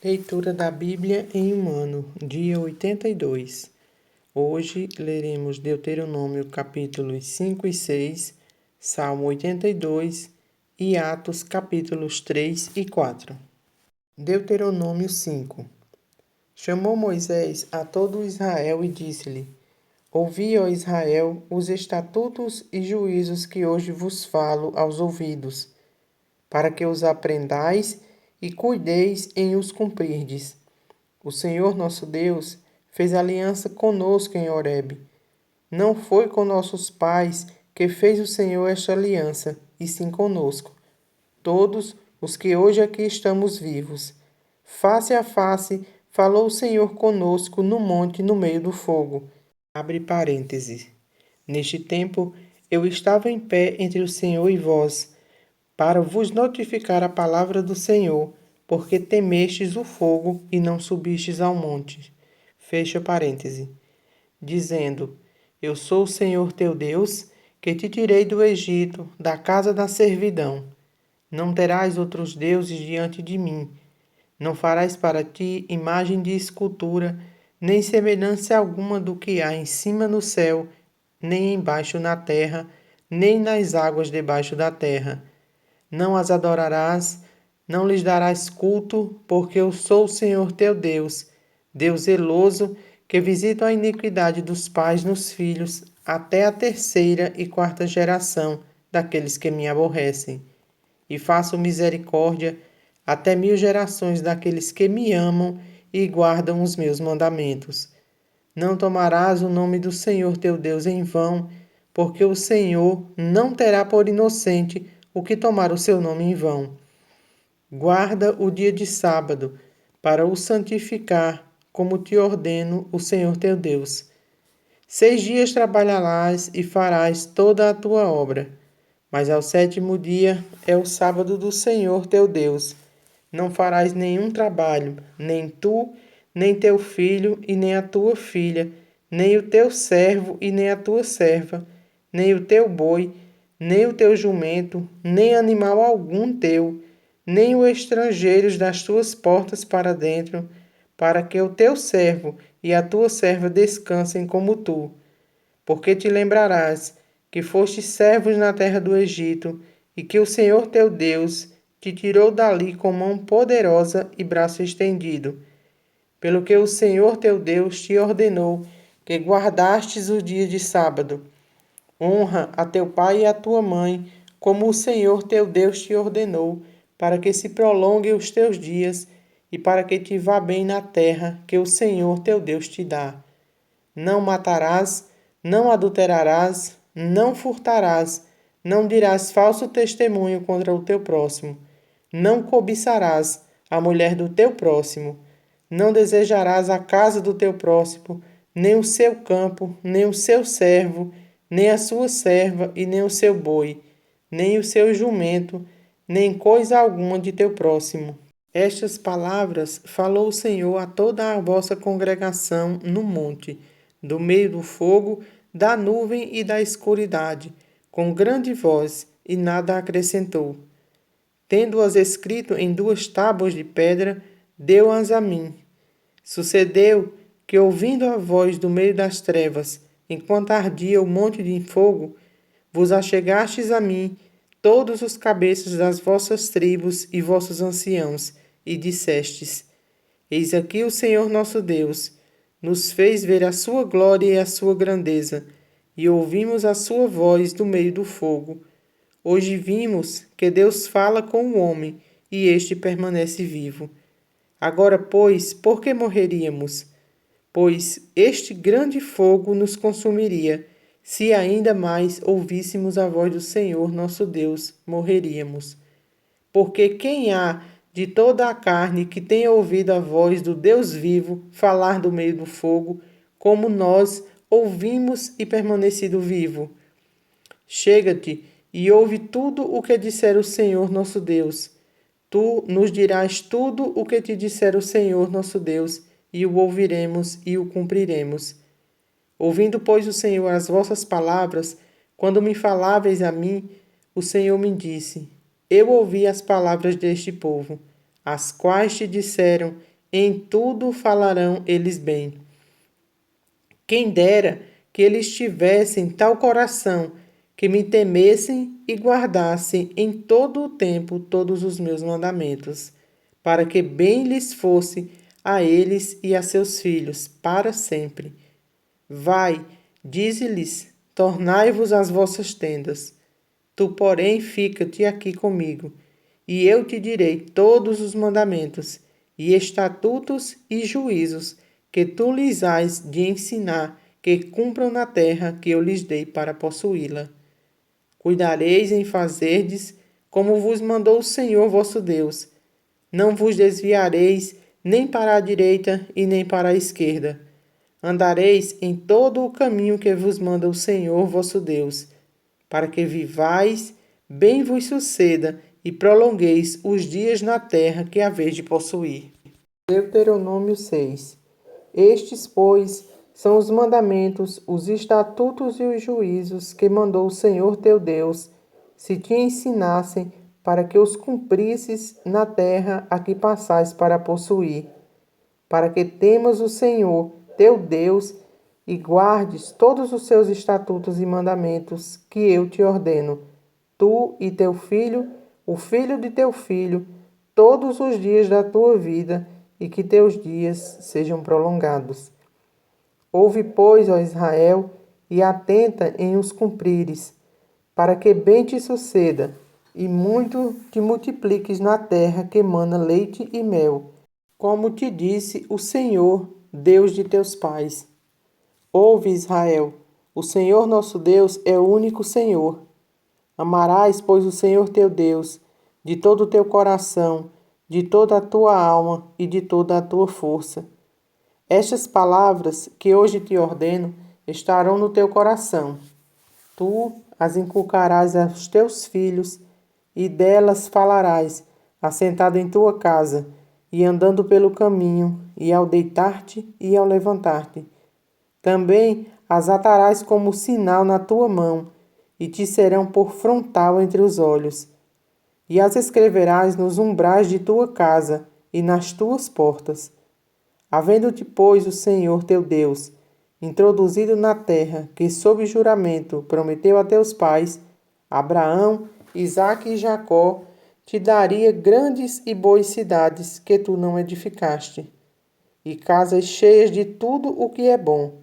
Leitura da Bíblia em um ano, dia 82. Hoje leremos Deuteronômio capítulos 5 e 6, Salmo 82 e Atos capítulos 3 e 4. Deuteronômio 5. Chamou Moisés a todo Israel e disse-lhe: Ouvi, ó Israel, os estatutos e juízos que hoje vos falo aos ouvidos, para que os aprendais e cuideis em os cumprirdes. O Senhor nosso Deus fez aliança conosco em Horebe. Não foi com nossos pais que fez o Senhor esta aliança, e sim conosco, todos os que hoje aqui estamos vivos. Face a face, falou o Senhor conosco no monte no meio do fogo. Abre parênteses. Neste tempo, eu estava em pé entre o Senhor e vós, para vos notificar a palavra do Senhor, porque temestes o fogo e não subistes ao monte. Fecha parêntese. Dizendo: Eu sou o Senhor teu Deus, que te tirei do Egito, da casa da servidão. Não terás outros deuses diante de mim. Não farás para ti imagem de escultura, nem semelhança alguma do que há em cima no céu, nem embaixo na terra, nem nas águas debaixo da terra. Não as adorarás, não lhes darás culto, porque eu sou o Senhor teu Deus, Deus zeloso, que visita a iniquidade dos pais nos filhos, até a terceira e quarta geração daqueles que me aborrecem. E faço misericórdia até 1000 gerações daqueles que me amam e guardam os meus mandamentos. Não tomarás o nome do Senhor teu Deus em vão, porque o Senhor não terá por inocente o que tomar o seu nome em vão. Guarda o dia de sábado, para o santificar, como te ordeno o Senhor teu Deus. 6 dias trabalharás e farás toda a tua obra, mas ao 7º dia é o sábado do Senhor teu Deus. Não farás nenhum trabalho, nem tu, nem teu filho e nem a tua filha, nem o teu servo e nem a tua serva, nem o teu boi, nem o teu jumento, nem animal algum teu, nem os estrangeiros das tuas portas para dentro, para que o teu servo e a tua serva descansem como tu. Porque te lembrarás que fostes servos na terra do Egito, e que o Senhor teu Deus te tirou dali com mão poderosa e braço estendido. Pelo que o Senhor teu Deus te ordenou que guardastes o dia de sábado. Honra a teu pai e a tua mãe, como o Senhor teu Deus te ordenou, para que se prolonguem os teus dias e para que te vá bem na terra que o Senhor teu Deus te dá. Não matarás, não adulterarás, não furtarás, não dirás falso testemunho contra o teu próximo, não cobiçarás a mulher do teu próximo, não desejarás a casa do teu próximo, nem o seu campo, nem o seu servo, nem a sua serva e nem o seu boi, nem o seu jumento, nem coisa alguma de teu próximo. Estas palavras falou o Senhor a toda a vossa congregação no monte, do meio do fogo, da nuvem e da escuridade, com grande voz, e nada acrescentou. Tendo-as escrito em 2 tábuas de pedra, deu-as a mim. Sucedeu que, ouvindo a voz do meio das trevas, enquanto ardia o monte de fogo, vos achegastes a mim, todos os cabeças das vossas tribos e vossos anciãos, e dissestes: Eis aqui o Senhor nosso Deus, nos fez ver a sua glória e a sua grandeza, e ouvimos a sua voz do meio do fogo. Hoje vimos que Deus fala com o homem, e este permanece vivo. Agora, pois, por que morreríamos? Pois este grande fogo nos consumiria. Se ainda mais ouvíssemos a voz do Senhor nosso Deus, morreríamos. Porque quem há de toda a carne que tenha ouvido a voz do Deus vivo falar do meio do fogo, como nós ouvimos e permanecido vivo? Chega-te e ouve tudo o que disser o Senhor nosso Deus. Tu nos dirás tudo o que te disser o Senhor nosso Deus, e o ouviremos e o cumpriremos. Ouvindo, pois, o Senhor as vossas palavras, quando me faláveis a mim, o Senhor me disse: Eu ouvi as palavras deste povo, as quais te disseram: em tudo falarão eles bem. Quem dera que eles tivessem tal coração, que me temessem e guardassem em todo o tempo todos os meus mandamentos, para que bem lhes fosse a eles e a seus filhos para sempre. Vai, dize-lhes, tornai-vos às vossas tendas. Tu, porém, fica-te aqui comigo, e eu te direi todos os mandamentos, e estatutos e juízos que tu lhes hás de ensinar, que cumpram na terra que eu lhes dei para possuí-la. Cuidareis em fazerdes como vos mandou o Senhor vosso Deus. Não vos desviareis nem para a direita e nem para a esquerda. Andareis em todo o caminho que vos manda o Senhor vosso Deus, para que vivais, bem vos suceda e prolongueis os dias na terra que haveis de possuir. Deuteronômio 6. Estes, pois, são os mandamentos, os estatutos e os juízos que mandou o Senhor teu Deus, se te ensinassem, para que os cumprisses na terra a que passais para possuir, para que temas o Senhor teu Deus e guardes todos os seus estatutos e mandamentos que eu te ordeno, tu e teu filho, o filho de teu filho, todos os dias da tua vida, e que teus dias sejam prolongados. Ouve, pois, ó Israel, e atenta em os cumprires, para que bem te suceda, e muito te multipliques na terra que mana leite e mel, como te disse o Senhor, Deus de teus pais. Ouve, Israel, o Senhor nosso Deus é o único Senhor. Amarás, pois, o Senhor teu Deus, de todo o teu coração, de toda a tua alma e de toda a tua força. Estas palavras que hoje te ordeno estarão no teu coração. Tu as inculcarás aos teus filhos, e delas falarás, assentado em tua casa, e andando pelo caminho, e ao deitar-te e ao levantar-te. Também as atarás como sinal na tua mão, e te serão por frontal entre os olhos. E as escreverás nos umbrais de tua casa e nas tuas portas. Havendo-te, pois, o Senhor teu Deus introduzido na terra que, sob juramento, prometeu a teus pais, Abraão, Isaque e Jacó, te daria grandes e boas cidades que tu não edificaste, e casas cheias de tudo o que é bom,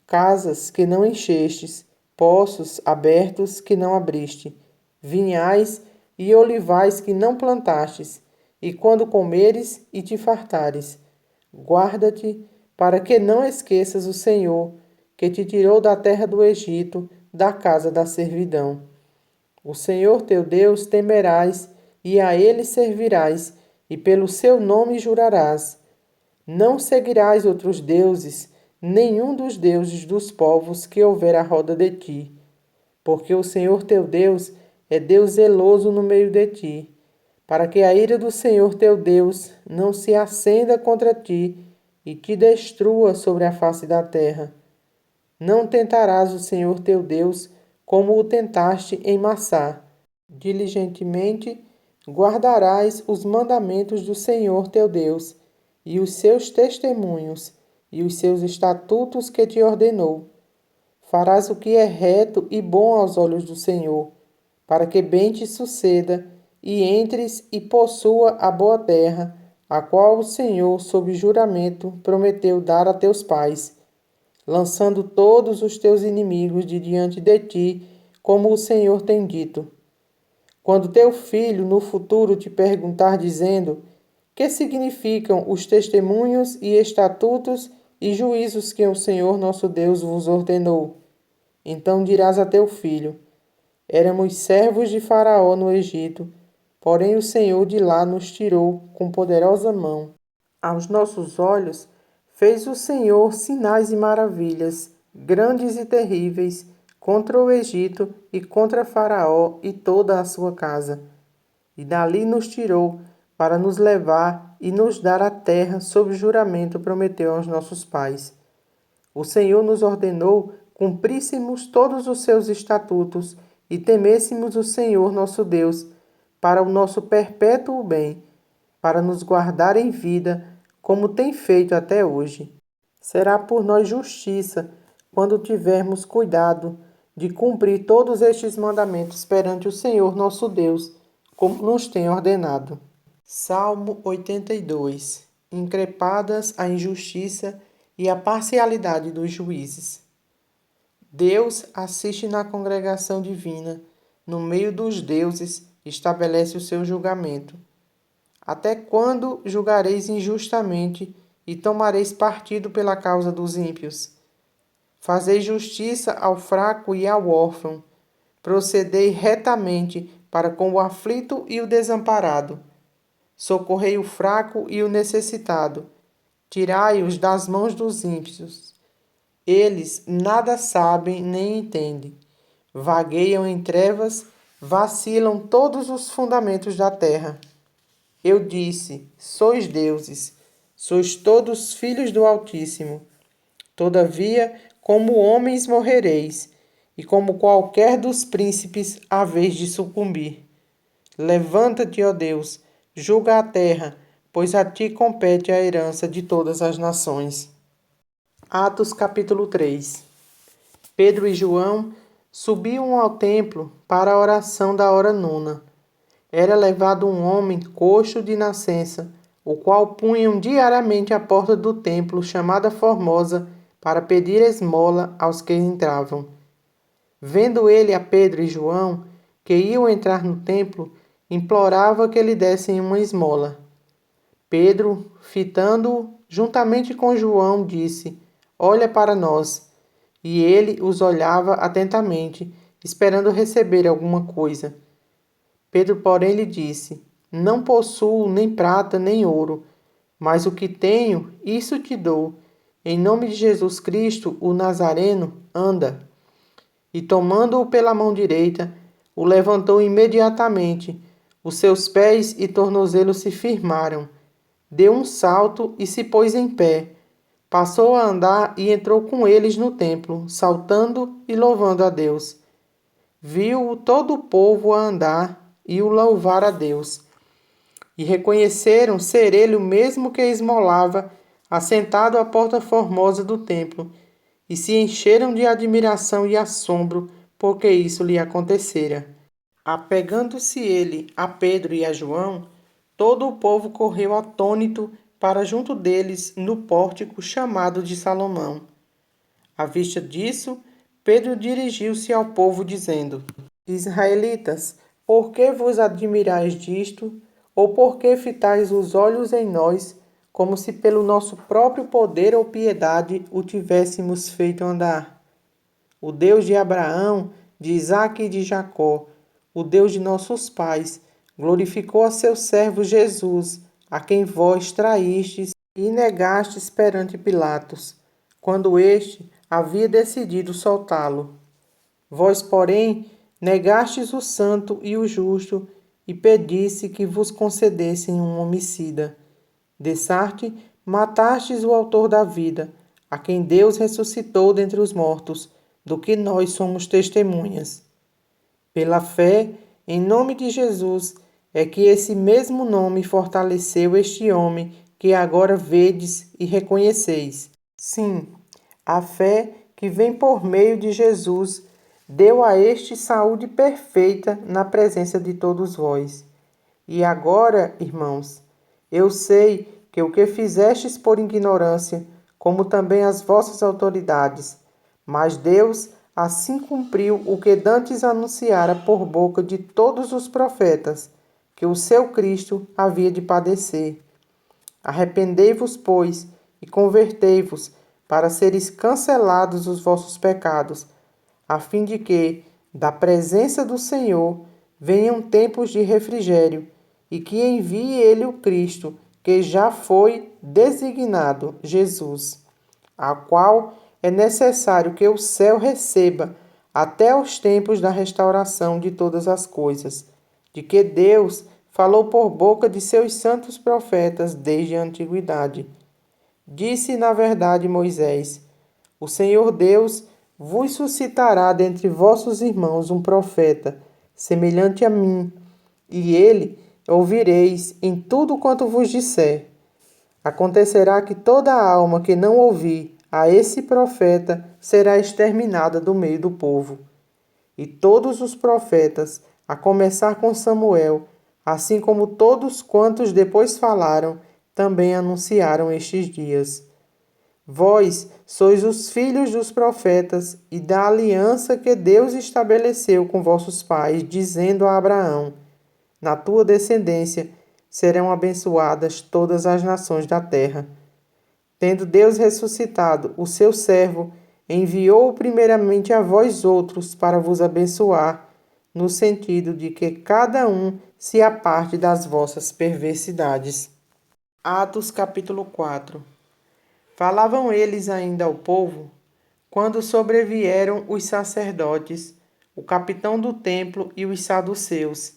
casas que não enchestes, poços abertos que não abriste, vinhais e olivais que não plantastes, e quando comeres e te fartares, guarda-te para que não esqueças o Senhor, que te tirou da terra do Egito, da casa da servidão. O Senhor teu Deus temerás, e a ele servirás, e pelo seu nome jurarás. Não seguirás outros deuses, nenhum dos deuses dos povos que houver à roda de ti, porque o Senhor teu Deus é Deus zeloso no meio de ti, para que a ira do Senhor teu Deus não se acenda contra ti e te destrua sobre a face da terra. Não tentarás o Senhor teu Deus como o tentaste em Massá. Diligentemente guardarás os mandamentos do Senhor teu Deus, e os seus testemunhos, e os seus estatutos que te ordenou. Farás o que é reto e bom aos olhos do Senhor, para que bem te suceda, e entres e possua a boa terra, a qual o Senhor, sob juramento, prometeu dar a teus pais, lançando todos os teus inimigos de diante de ti, como o Senhor tem dito. Quando teu filho no futuro te perguntar, dizendo: que significam os testemunhos e estatutos e juízos que o Senhor nosso Deus vos ordenou? Então dirás a teu filho: éramos servos de Faraó no Egito, porém o Senhor de lá nos tirou com poderosa mão. Aos nossos olhos fez o Senhor sinais e maravilhas, grandes e terríveis, contra o Egito e contra Faraó e toda a sua casa. E dali nos tirou, para nos levar e nos dar a terra sob juramento prometeu aos nossos pais. O Senhor nos ordenou cumpríssemos todos os seus estatutos e temêssemos o Senhor nosso Deus, para o nosso perpétuo bem, para nos guardar em vida, como tem feito até hoje. Será por nós justiça quando tivermos cuidado de cumprir todos estes mandamentos perante o Senhor nosso Deus, como nos tem ordenado. Salmo 82. Increpadas a injustiça e a parcialidade dos juízes. Deus assiste na congregação divina, no meio dos deuses, estabelece o seu julgamento. Até quando julgareis injustamente e tomareis partido pela causa dos ímpios? Fazei justiça ao fraco e ao órfão. Procedei retamente para com o aflito e o desamparado. Socorrei o fraco e o necessitado. Tirai-os das mãos dos ímpios. Eles nada sabem nem entendem. Vagueiam em trevas, vacilam todos os fundamentos da terra. Eu disse: sois deuses, sois todos filhos do Altíssimo. Todavia, como homens morrereis, e como qualquer dos príncipes haveis de sucumbir. Levanta-te, ó Deus, julga a terra, pois a ti compete a herança de todas as nações. Atos capítulo 3. Pedro e João subiam ao templo para a oração da hora nona. Era levado um homem coxo de nascença, o qual punham diariamente à porta do templo chamada Formosa, para pedir esmola aos que entravam. Vendo ele a Pedro e João, que iam entrar no templo, implorava que lhe dessem uma esmola. Pedro, fitando-o juntamente com João, disse: olha para nós. E ele os olhava atentamente, esperando receber alguma coisa. Pedro, porém, lhe disse: não possuo nem prata nem ouro, mas o que tenho, isso te dou. Em nome de Jesus Cristo, o Nazareno, anda. E tomando-o pela mão direita, o levantou imediatamente. Os seus pés e tornozelos se firmaram. Deu um salto e se pôs em pé. Passou a andar e entrou com eles no templo, saltando e louvando a Deus. Viu-o todo o povo a andar e o louvar a Deus. E reconheceram ser ele o mesmo que esmolava, assentado à porta formosa do templo, e se encheram de admiração e assombro, porque isso lhe acontecera. Apegando-se ele a Pedro e a João, todo o povo correu atônito para junto deles no pórtico chamado de Salomão. À vista disso, Pedro dirigiu-se ao povo, dizendo: Israelitas, por que vos admirais disto? Ou por que fitais os olhos em nós, como se pelo nosso próprio poder ou piedade o tivéssemos feito andar? O Deus de Abraão, de Isaque e de Jacó, o Deus de nossos pais, glorificou a seu servo Jesus, a quem vós traístes e negastes perante Pilatos, quando este havia decidido soltá-lo. Vós, porém, negastes o santo e o justo e pedisse que vos concedessem um homicida. Dessarte, matastes o autor da vida, a quem Deus ressuscitou dentre os mortos, do que nós somos testemunhas. Pela fé, em nome de Jesus, é que esse mesmo nome fortaleceu este homem que agora vedes e reconheceis. Sim, a fé que vem por meio de Jesus deu a este saúde perfeita na presença de todos vós. E agora, irmãos, eu sei que o que fizestes por ignorância, como também as vossas autoridades, mas Deus assim cumpriu o que dantes anunciara por boca de todos os profetas, que o seu Cristo havia de padecer. Arrependei-vos, pois, e convertei-vos, para seres cancelados os vossos pecados, a fim de que, da presença do Senhor, venham tempos de refrigério, e que envie ele o Cristo, que já foi designado, Jesus, a qual é necessário que o céu receba até os tempos da restauração de todas as coisas, de que Deus falou por boca de seus santos profetas desde a antiguidade. Disse, na verdade, Moisés: o Senhor Deus vos suscitará dentre vossos irmãos um profeta, semelhante a mim, e ele ouvireis em tudo quanto vos disser. Acontecerá que toda alma que não ouvir a esse profeta será exterminada do meio do povo. E todos os profetas, a começar com Samuel, assim como todos quantos depois falaram, também anunciaram estes dias. Vós sois os filhos dos profetas e da aliança que Deus estabeleceu com vossos pais, dizendo a Abraão: na tua descendência serão abençoadas todas as nações da terra. Tendo Deus ressuscitado o seu servo, enviou-o primeiramente a vós outros para vos abençoar, no sentido de que cada um se aparte das vossas perversidades. Atos capítulo 4. Falavam eles ainda ao povo, quando sobrevieram os sacerdotes, o capitão do templo e os saduceus,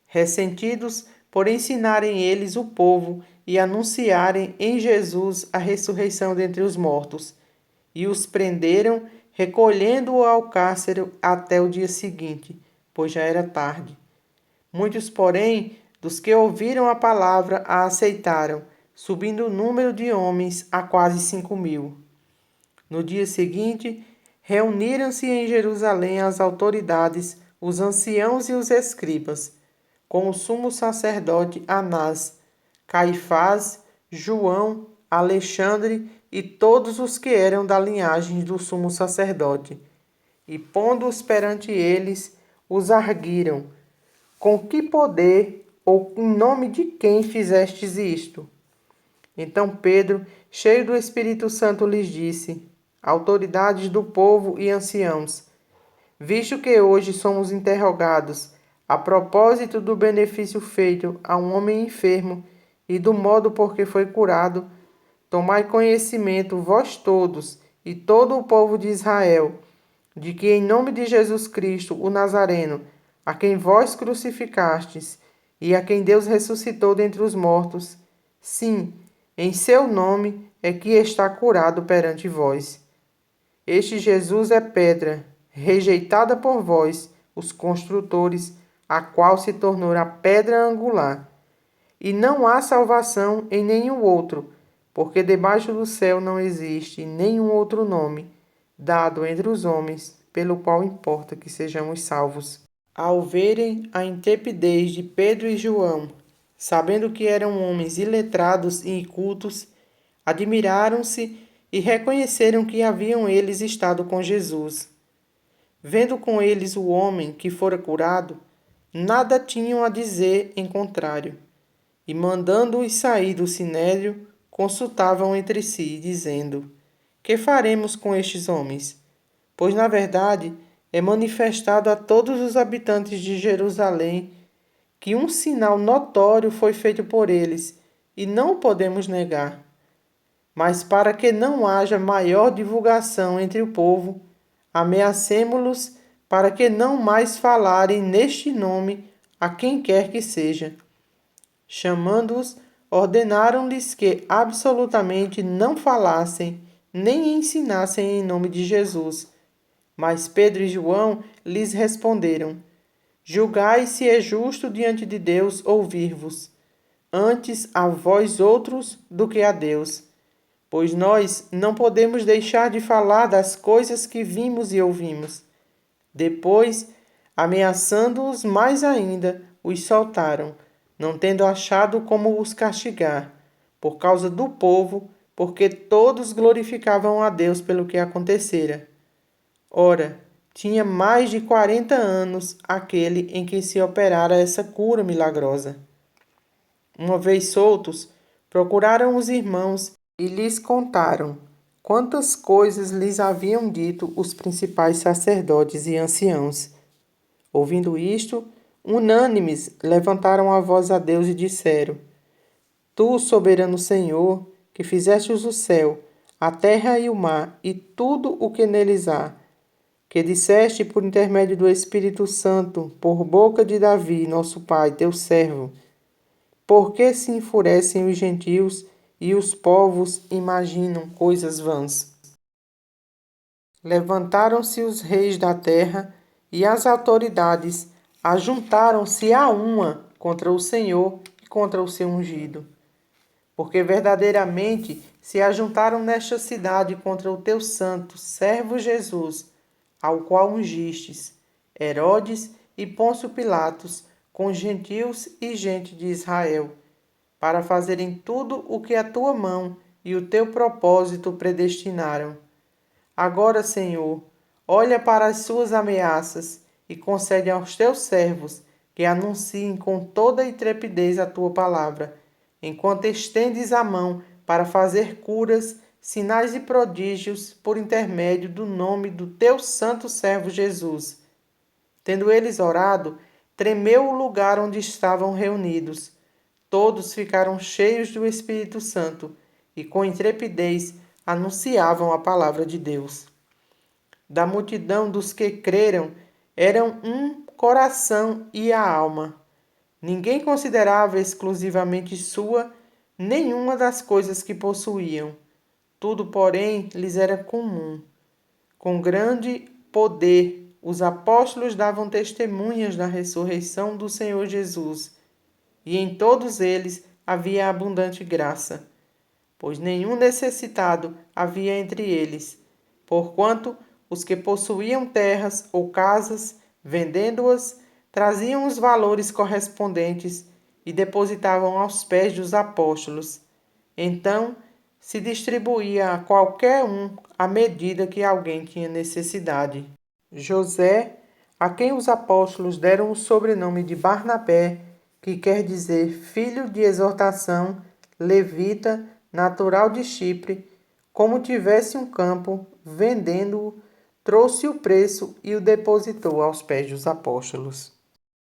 ressentidos por ensinarem eles o povo e anunciarem em Jesus a ressurreição dentre os mortos, e os prenderam, recolhendo-o ao cárcere até o dia seguinte, pois já era tarde. Muitos, porém, dos que ouviram a palavra a aceitaram, subindo o número de homens a quase 5.000. No dia seguinte, reuniram-se em Jerusalém as autoridades, os anciãos e os escribas, com o sumo sacerdote Anás, Caifás, João, Alexandre e todos os que eram da linhagem do sumo sacerdote. E pondo-os perante eles, os arguiram: com que poder ou em nome de quem fizestes isto? Então Pedro, cheio do Espírito Santo, lhes disse: autoridades do povo e anciãos, visto que hoje somos interrogados a propósito do benefício feito a um homem enfermo e do modo por que foi curado, tomai conhecimento vós todos e todo o povo de Israel, de que em nome de Jesus Cristo, o Nazareno, a quem vós crucificastes e a quem Deus ressuscitou dentre os mortos, sim, em seu nome é que está curado perante vós. Este Jesus é pedra, rejeitada por vós, os construtores, a qual se tornou a pedra angular. E não há salvação em nenhum outro, porque debaixo do céu não existe nenhum outro nome dado entre os homens, pelo qual importa que sejamos salvos. Ao verem a intrepidez de Pedro e João, sabendo que eram homens iletrados e incultos, admiraram-se e reconheceram que haviam eles estado com Jesus. Vendo com eles o homem que fora curado, nada tinham a dizer em contrário, e mandando-os sair do sinédrio, consultavam entre si, dizendo: que faremos com estes homens? Pois, na verdade, é manifestado a todos os habitantes de Jerusalém que um sinal notório foi feito por eles, e não o podemos negar. Mas para que não haja maior divulgação entre o povo, ameacemo-los para que não mais falarem neste nome a quem quer que seja. Chamando-os, ordenaram-lhes que absolutamente não falassem nem ensinassem em nome de Jesus. Mas Pedro e João lhes responderam: julgai se é justo diante de Deus ouvir-vos, antes a vós outros do que a Deus. Pois nós não podemos deixar de falar das coisas que vimos e ouvimos. Depois, ameaçando-os mais ainda, os soltaram, não tendo achado como os castigar, por causa do povo, porque todos glorificavam a Deus pelo que acontecera. Ora, tinha mais de 40 anos aquele em que se operara essa cura milagrosa. Uma vez soltos, procuraram os irmãos e lhes contaram quantas coisas lhes haviam dito os principais sacerdotes e anciãos. Ouvindo isto, unânimes levantaram a voz a Deus e disseram: Tu, soberano Senhor, que fizestes o céu, a terra e o mar e tudo o que neles há, que disseste por intermédio do Espírito Santo, por boca de Davi, nosso pai, teu servo, por que se enfurecem os gentios e os povos imaginam coisas vãs? Levantaram-se os reis da terra e as autoridades ajuntaram-se a uma contra o Senhor e contra o seu ungido. porque verdadeiramente se ajuntaram nesta cidade contra o teu santo servo Jesus, ao qual ungistes, Herodes e Pôncio Pilatos, com gentios e gente de Israel, para fazerem tudo o que a tua mão e o teu propósito predestinaram. Agora, Senhor, olha para as suas ameaças e concede aos teus servos que anunciem com toda a intrepidez a tua palavra, enquanto estendes a mão para fazer curas, sinais e prodígios por intermédio do nome do teu santo servo Jesus. Tendo eles orado, tremeu o lugar onde estavam reunidos. Todos ficaram cheios do Espírito Santo e, com intrepidez, anunciavam a palavra de Deus. Da multidão dos que creram, eram um coração e a alma. Ninguém considerava exclusivamente sua nenhuma das coisas que possuíam. Tudo, porém, lhes era comum. Com grande poder, os apóstolos davam testemunhas da ressurreição do Senhor Jesus, e em todos eles havia abundante graça, pois nenhum necessitado havia entre eles, porquanto os que possuíam terras ou casas, vendendo-as, traziam os valores correspondentes e depositavam aos pés dos apóstolos. Então, se distribuía a qualquer um à medida que alguém tinha necessidade. José, a quem os apóstolos deram o sobrenome de Barnabé, que quer dizer filho de exortação, levita, natural de Chipre, como tivesse um campo, vendendo-o, trouxe o preço e o depositou aos pés dos apóstolos.